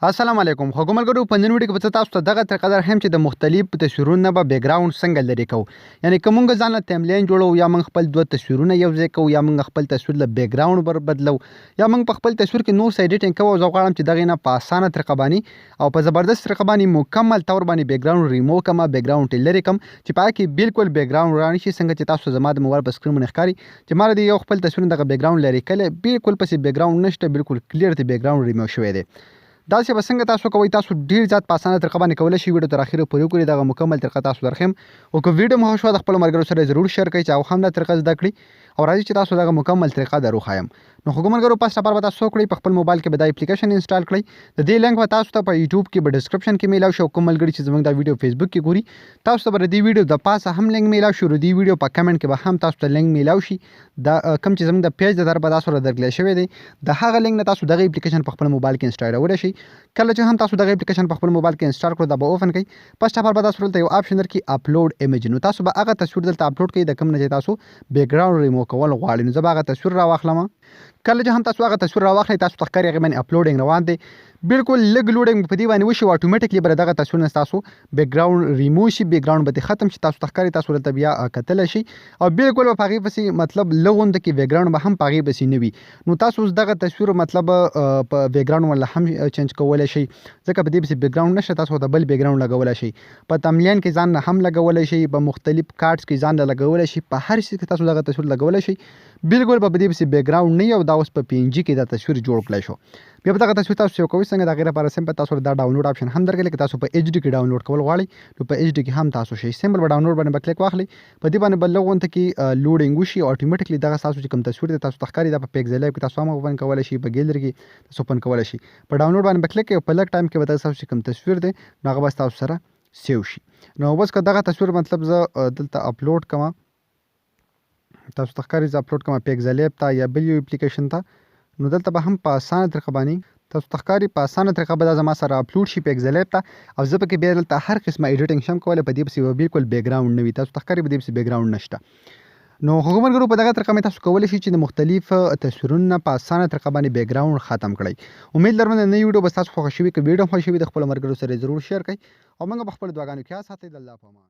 السلام علیکم خو ګملګرو په نن ویډیو کې به تاسو ته دغه طریقه در هم چې د مختلف تصویرونو به بیک گراوند څنګه لري کوو یعنی کومه ځان له تملین جوړو یا موږ خپل دوه تصویرونه یو ځای کوو یا موږ خپل تصویر له بیک گراوند بر بدلو یا موږ په خپل تصویر کې نور څه ایډیټینګ کوو زه غواړم چې دغه نه په اسانه طریقه باندې او په زبردست طریقه باندې مکمل تور باندې بیک گراوند ریموو کما بیک گراوند لري کوم چې پای کې بالکل بیک گراوند رانی شي څنګه چې تاسو زما د موبایل په سکرین باندې ښکاري چې ماره دی یو خپل تصویر دغه بیک گراوند لري کله بالکل پسې بیک گراوند نشته بالکل کلیر دی بیک گراوند ریموو شوی دی دا چې بسنګ تاسو کوی تاسو ډیر زیات په اسانه طریقه باندې کولای شئ ویډیو تر اخره پورې وګورئ دغه مکمل طریقه تاسو درخم او که ویډیو مو خوښ و د خپل مرګرو سره ضرور شیر کړئ چې او هم دا طریقه زده کړئ او راځي چې تاسو دغه مکمل طریقه درو خایم نو خو ګمرګرو پاس لپاره به تاسو کړئ په خپل موبایل کې به دا اپلیکیشن انسټال کړئ د دې لینک به تاسو ته په یوټیوب کې به ډسکرپشن کې میلاو شو کوم ملګری چې زموږ دا ویډیو فیسبوک کې ګوري تاسو ته به دې ویډیو د پاسه هم لینک میلاو شو دې ویډیو په کمنټ کې به هم تاسو ته لینک میلاو شي دا کوم چې زموږ د پیج د در په تاسو را درکړل شوی دی د هغه لینک نه تاسو دغه اپلیکیشن په خپل موبایل کې انسټالول شي کله چې هم تاسو دغه اپلیکیشن په خپل موبایل کې انسټال کړو دا به اوپن کړئ پس ټاپر به تاسو ته یو آپشن درکړي اپلوډ ایمیج نو تاسو به هغه تصویر دلته اپلوډ کړئ د کوم نه چې تاسو بیک گراوند ریموو کول غواړئ نو زه به هغه تصویر راواخلم کله چې هم تاسو هغه تصویر راواخلئ تاسو ته ښکاري هغې باندې اپلوډینګ روان دی بالکل لږ لوډینګ په دې باندې وشي اتوماتیکلی به دغه تصویر نه تاسو بیک گراوند ریموو شي بیک گراوند به ختم شي تاسو ته ښکاري تاسو دلته بیا کتلی شي او بالکل به په هغې پسې مطلب لږ غونده کې بیک گراوند به هم په هغې پسې نه وي نو تاسو اوس دغه تصویر مطلب په بیک گراوند ولا هم چینج کولی شئ ځکه په دې پسې بیک گراوند نشته تاسو ته بل بیک گراوند لګولی شئ په تملین کې ځان نه هم لګولی شئ په مختلف کارډز کې ځان نه لګولی شئ په هر شي کې تاسو دغه تصویر لګولی شئ بالکل به دې پسې بیک گراوند نه وي او دا اوس په پی ان جي کې دا تصویر جوړ کړی شو بیا به دغه تصویر تاسو سیو کوئ څنګه د هغې لپاره سمپل تاسو دا ډاونلوډ آپشن هم درکړی که تاسو په ایچ ډي کې ډاونلوډ کول غواړئ نو په ایچ ډي کې هم تاسو شئ سمپل به ډاونلوډ باندې به کلیک واخلئ په دې باندې به لږ غونته کې لوډینګ وشي او اتوماتیکلی دغه ستاسو چې کوم تصویر دی تاسو ته ښکاري دا په پیکزل کې تاسو هم اوپن کولی شئ په ګیلري کې تاسو اوپن کولی شئ په ډاونلوډ باندې به کلیک کوئ په لږ ټایم کې به دغه ستاسو چې کوم تصویر دی نو هغه به ستاسو سره سیو شي نو بس که دغه تصویر مطلب زه دلته اپلوډ کوم تاسو ته ښکاري زه اپلوډ کوم پیکزل ایپ ته یا بل یو اپلیکیشن ته نو دلته به هم په اسانه طریقه باندې تاسو ته ښکاري په اسانه طریقه به دا زما سره اپلوډ شي پیکزل ایپ ته او زه پکې بیا دلته هر قسمه ایډیټینګ شم کولی په دې پسې به بالکل بیک گراوند نه وي تاسو ته ښکاري په دې پسې بیک گراوند نشته نو هغو ملګرو په دغه طریقه مې تاسو کولی شئ چې د مختلف تصویرونه په اسانه طریقه باندې بیک گراوند ختم کړئ امید لرم د نوې ویډیو به ستاسو خوښه شوي که ویډیو خوښه شوي د خپلو ملګرو سره ضرور شیر کړئ او موږ به خپلو دعاګانو کې یاد ساتئ د الله په امان